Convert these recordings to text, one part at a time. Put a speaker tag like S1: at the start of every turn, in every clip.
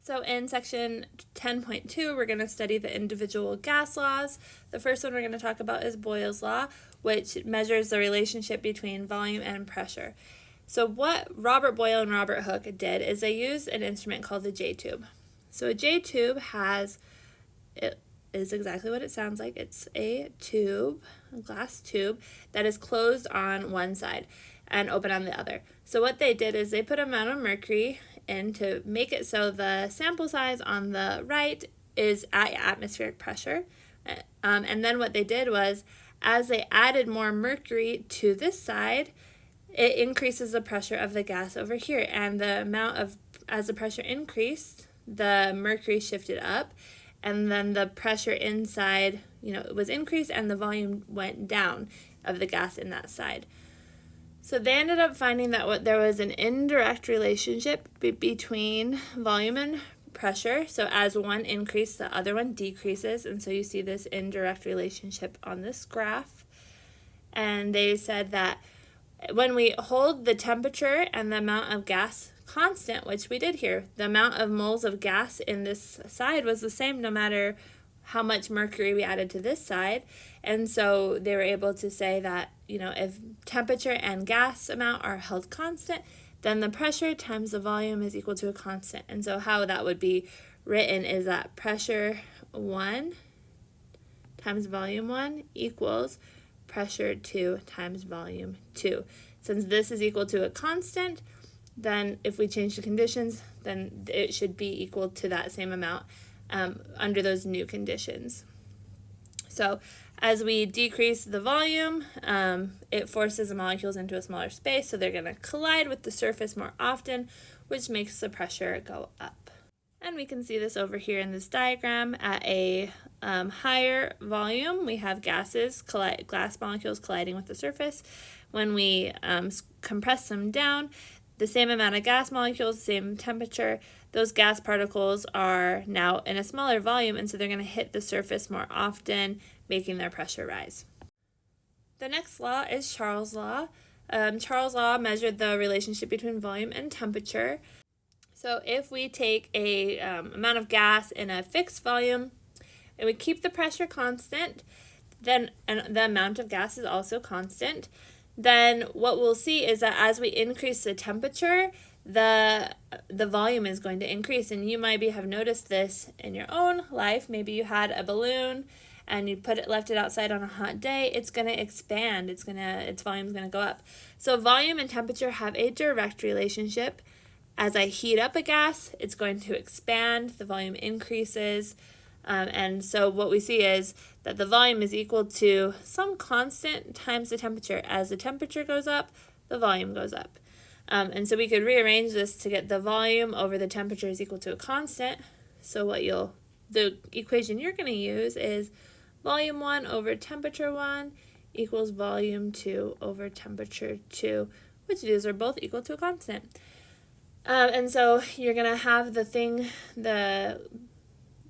S1: So in section 10.2, we're going to study the individual gas laws. The first one we're going to talk about is Boyle's law, which measures the relationship between volume and pressure. So what Robert Boyle and Robert Hooke did is they used an instrument called the J-tube. So a J-tube it is exactly what it sounds like. It's a tube, a glass tube, that is closed on one side and open on the other. So what they did is they put an amount of mercury in to make it so the sample size on the right is at atmospheric pressure. And then what they did was, as they added more mercury to this side, it increases the pressure of the gas over here. And as the pressure increased, the mercury shifted up, and then the pressure inside, it was increased, and the volume went down of the gas in that side. So they ended up finding that there was an indirect relationship between volume and pressure. So as one increased, the other one decreases. And so you see this indirect relationship on this graph. And they said that when we hold the temperature and the amount of gas constant, which we did here, the amount of moles of gas in this side was the same no matter how much mercury we added to this side. And so they were able to say that, if temperature and gas amount are held constant, then the pressure times the volume is equal to a constant. And so how that would be written is that pressure 1 times volume 1 equals pressure 2 times volume 2. Since this is equal to a constant, then if we change the conditions, then it should be equal to that same amount under those new conditions. So as we decrease the volume, it forces the molecules into a smaller space, so they're going to collide with the surface more often, which makes the pressure go up. And we can see this over here in this diagram. At a higher volume, we have glass molecules colliding with the surface. When we compress them down, the same amount of gas molecules, same temperature, those gas particles are now in a smaller volume, and so they're going to hit the surface more often, making their pressure rise. The next law is Charles' law. Charles' law measured the relationship between volume and temperature. So if we take a amount of gas in a fixed volume and we keep the pressure constant, then and the amount of gas is also constant, then what we'll see is that as we increase the temperature, the volume is going to increase. And you might have noticed this in your own life. Maybe you had a balloon and you left it outside on a hot day. It's going to expand. Its volume is going to go up. So volume and temperature have a direct relationship. As I heat up a gas, it's going to expand. The volume increases. And so what we see is that the volume is equal to some constant times the temperature. As the temperature goes up, the volume goes up. And so we could rearrange this to get the volume over the temperature is equal to a constant. So the equation you're going to use is volume 1 over temperature 1 equals volume 2 over temperature 2, which these are both equal to a constant. And so you're going to have the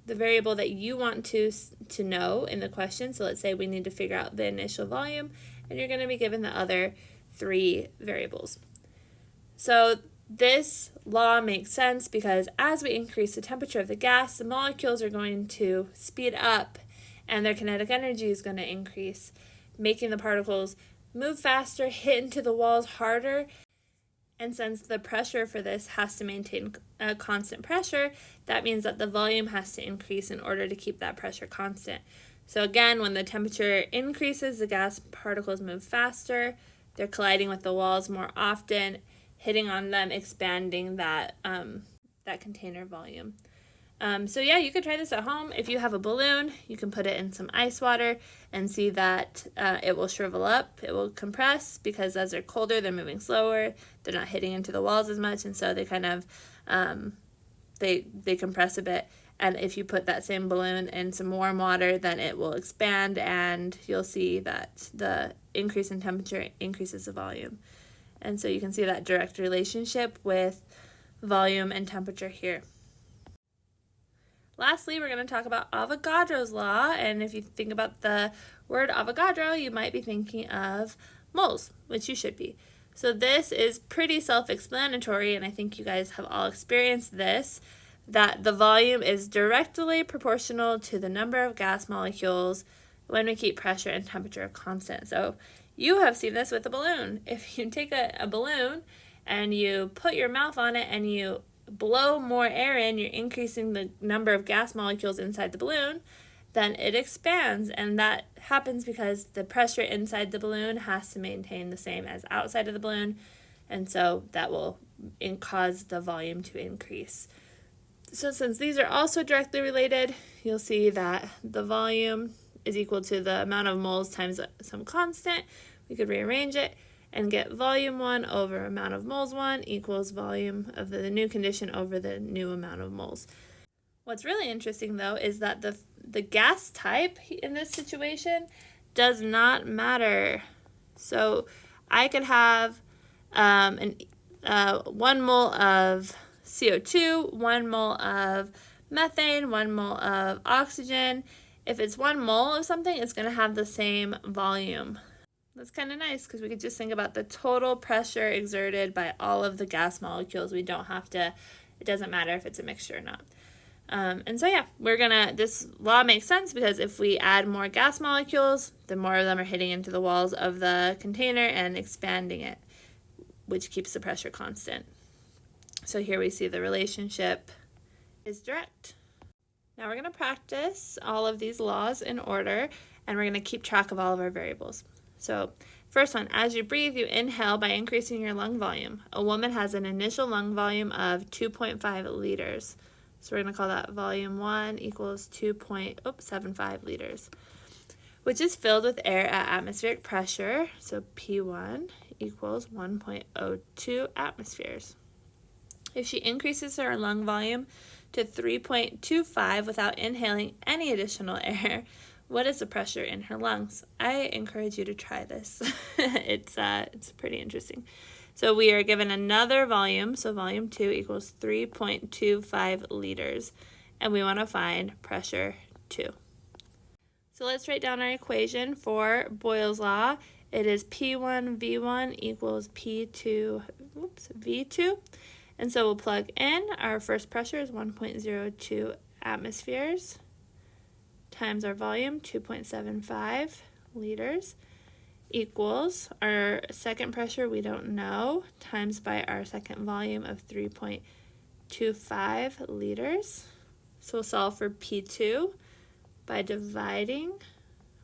S1: variable that you want to know in the question. So let's say we need to figure out the initial volume, and you're going to be given the other 3 variables. So this law makes sense because as we increase the temperature of the gas, the molecules are going to speed up and their kinetic energy is going to increase, making the particles move faster, hit into the walls harder. And since the pressure for this has to maintain a constant pressure, that means that the volume has to increase in order to keep that pressure constant. So again, when the temperature increases, the gas particles move faster, they're colliding with the walls more often, hitting on them, expanding that container volume. So yeah, you could try this at home. If you have a balloon, you can put it in some ice water and see that it will shrivel up, it will compress, because as they're colder, they're moving slower, they're not hitting into the walls as much, and so they kind of, they compress a bit. And if you put that same balloon in some warm water, then it will expand, and you'll see that the increase in temperature increases the volume. And so you can see that direct relationship with volume and temperature here. Lastly, we're going to talk about Avogadro's law, and if you think about the word Avogadro, you might be thinking of moles, which you should be. So this is pretty self-explanatory, and I think you guys have all experienced this. that the volume is directly proportional to the number of gas molecules when we keep pressure and temperature constant. So you have seen this with a balloon. If you take a balloon and you put your mouth on it and you blow more air in, you're increasing the number of gas molecules inside the balloon, then it expands, and that happens because the pressure inside the balloon has to maintain the same as outside of the balloon, and so that will cause the volume to increase. So since these are also directly related, you'll see that the volume is equal to the amount of moles times some constant. We could rearrange it and get volume 1 over amount of moles 1 equals volume of the new condition over the new amount of moles. What's really interesting, though, is that the gas type in this situation does not matter. So I could have 1 mole of CO2, 1 mole of methane, 1 mole of oxygen. If it's 1 mole of something, it's going to have the same volume. That's kind of nice because we could just think about the total pressure exerted by all of the gas molecules. We don't have to, it doesn't matter if it's a mixture or not. And so yeah, this law makes sense because if we add more gas molecules, the more of them are hitting into the walls of the container and expanding it, which keeps the pressure constant. So here we see the relationship is direct. Now we're going to practice all of these laws in order, and we're going to keep track of all of our variables. So first one, as you breathe, you inhale by increasing your lung volume. A woman has an initial lung volume of 2.5 liters. So we're going to call that volume 1 equals 2.75 liters, which is filled with air at atmospheric pressure. So P1 equals 1.02 atmospheres. If she increases her lung volume to 3.25 without inhaling any additional air, what is the pressure in her lungs? I encourage you to try this. It's pretty interesting. So we are given another volume, so volume 2 equals 3.25 liters, and we want to find pressure 2. So let's write down our equation for Boyle's law. It is P1 V1 equals P2 V2, and so we'll plug in. Our first pressure is 1.02 atmospheres times our volume, 2.75 liters, equals our second pressure, we don't know, times by our second volume of 3.25 liters. So we'll solve for P2 by dividing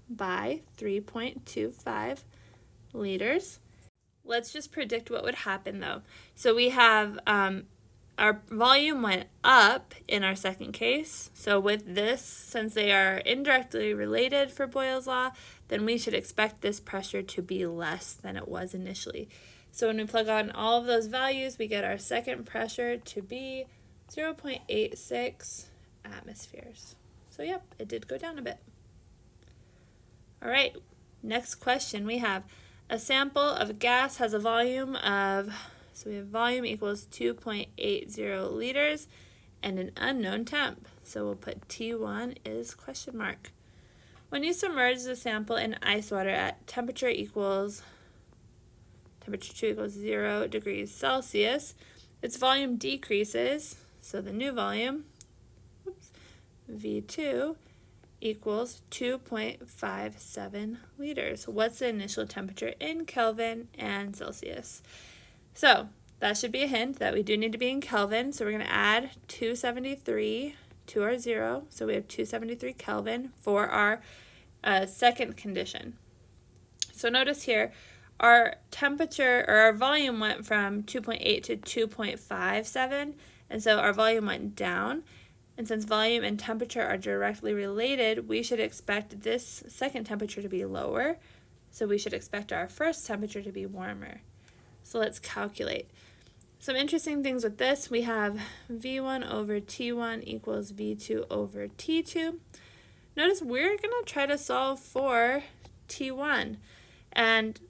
S1: by 3.25 liters. Let's just predict what would happen, though. So we have our volume went up in our second case. So with this, since they are indirectly related for Boyle's law, then we should expect this pressure to be less than it was initially. So when we plug on all of those values, we get our second pressure to be 0.86 atmospheres. So yep, it did go down a bit. All right, next question. We have a sample of gas has a volume of, so we have volume equals 2.80 liters and an unknown temp. So we'll put T1 is question mark. When you submerge the sample in ice water at temperature 2 equals 0 degrees Celsius, its volume decreases, so the new volume, V2, equals 2.57 liters. What's the initial temperature in Kelvin and Celsius? So that should be a hint that we do need to be in Kelvin. So we're going to add 273 to our 0. So we have 273 Kelvin for our second condition. So notice here, our temperature or our volume went from 2.8 to 2.57, and so our volume went down. And since volume and temperature are directly related, we should expect this second temperature to be lower. So we should expect our first temperature to be warmer. So let's calculate. Some interesting things with this, we have V1 over T1 equals V2 over T2. Notice we're going to try to solve for T1. And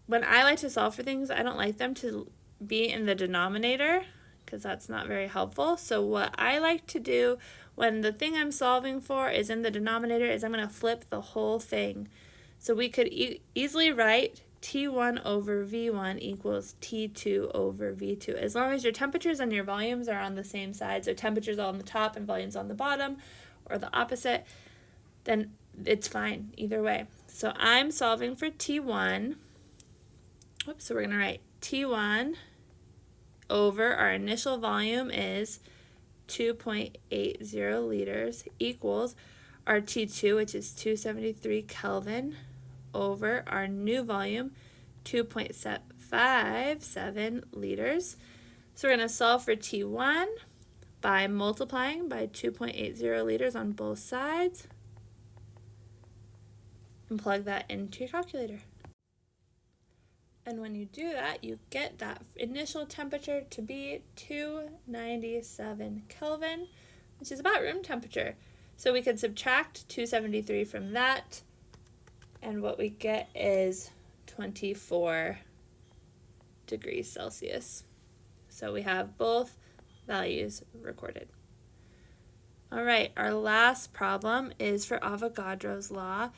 S1: when I like to solve for things, I don't like them to be in the denominator because that's not very helpful. So what I like to do when the thing I'm solving for is in the denominator is I'm going to flip the whole thing. So we could easily write T1 over V1 equals T2 over V2. As long as your temperatures and your volumes are on the same side, so temperatures on the top and volumes on the bottom, or the opposite, then it's fine either way. So I'm solving for T1. So we're going to write T1 over our initial volume is 2.80 liters equals our T2, which is 273 Kelvin, over our new volume, 2.57 liters. So we're going to solve for T1 by multiplying by 2.80 liters on both sides and plug that into your calculator. And when you do that, you get that initial temperature to be 297 Kelvin, which is about room temperature. So we could subtract 273 from that, and what we get is 24 degrees Celsius. So we have both values recorded. All right, our last problem is for Avogadro's law,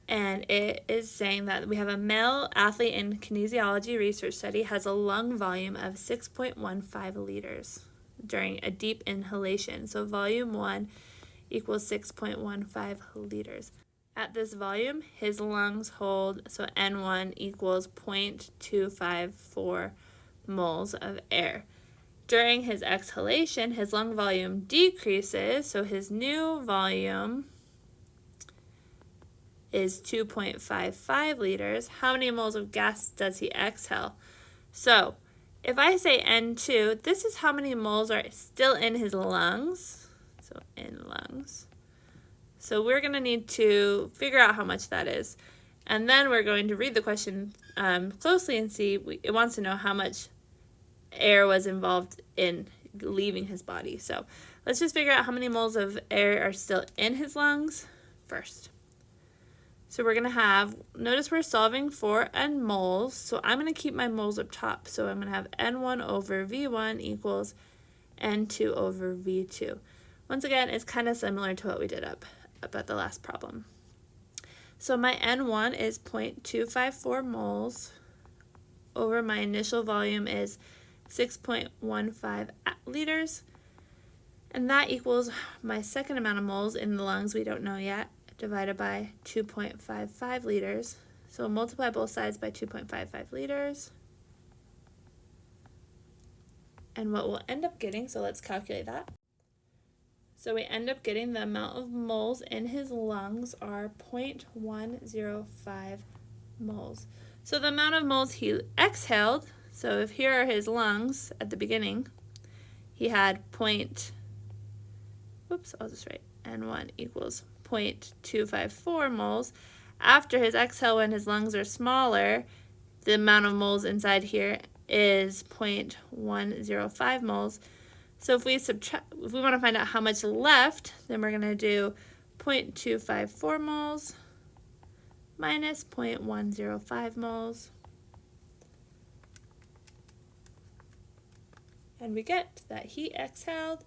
S1: and it is saying that we have a male athlete in kinesiology research study has a lung volume of 6.15 liters during a deep inhalation. So volume 1 equals 6.15 liters. At this volume, his lungs hold, so N1 equals 0.254 moles of air. During his exhalation, his lung volume decreases, so his new volume is 2.55 liters. How many moles of gas does he exhale? So if I say N2, this is how many moles are still in his lungs. So in lungs. So we're going to need to figure out how much that is. And then we're going to read the question closely and see, it wants to know how much air was involved in leaving his body. So let's just figure out how many moles of air are still in his lungs first. So we're going to have, notice we're solving for N moles, so I'm going to keep my moles up top. So I'm going to have N1 over V1 equals N2 over V2. Once again, it's kind of similar to what we did up at the last problem. So my N1 is 0.254 moles over my initial volume is 6.15 liters, and that equals my second amount of moles in the lungs, we don't know yet, divided by 2.55 liters. So multiply both sides by 2.55 liters. And what we'll end up getting, so let's calculate that. So we end up getting the amount of moles in his lungs are 0.105 moles. So the amount of moles he exhaled, so if here are his lungs at the beginning, he had I'll just write N1 equals 0.254 moles. After his exhale, when his lungs are smaller, the amount of moles inside here is 0.105 moles. So if we want to find out how much left, then we're going to do 0.254 moles minus 0.105 moles. And we get that he exhaled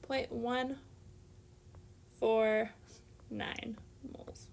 S1: 0.149 moles.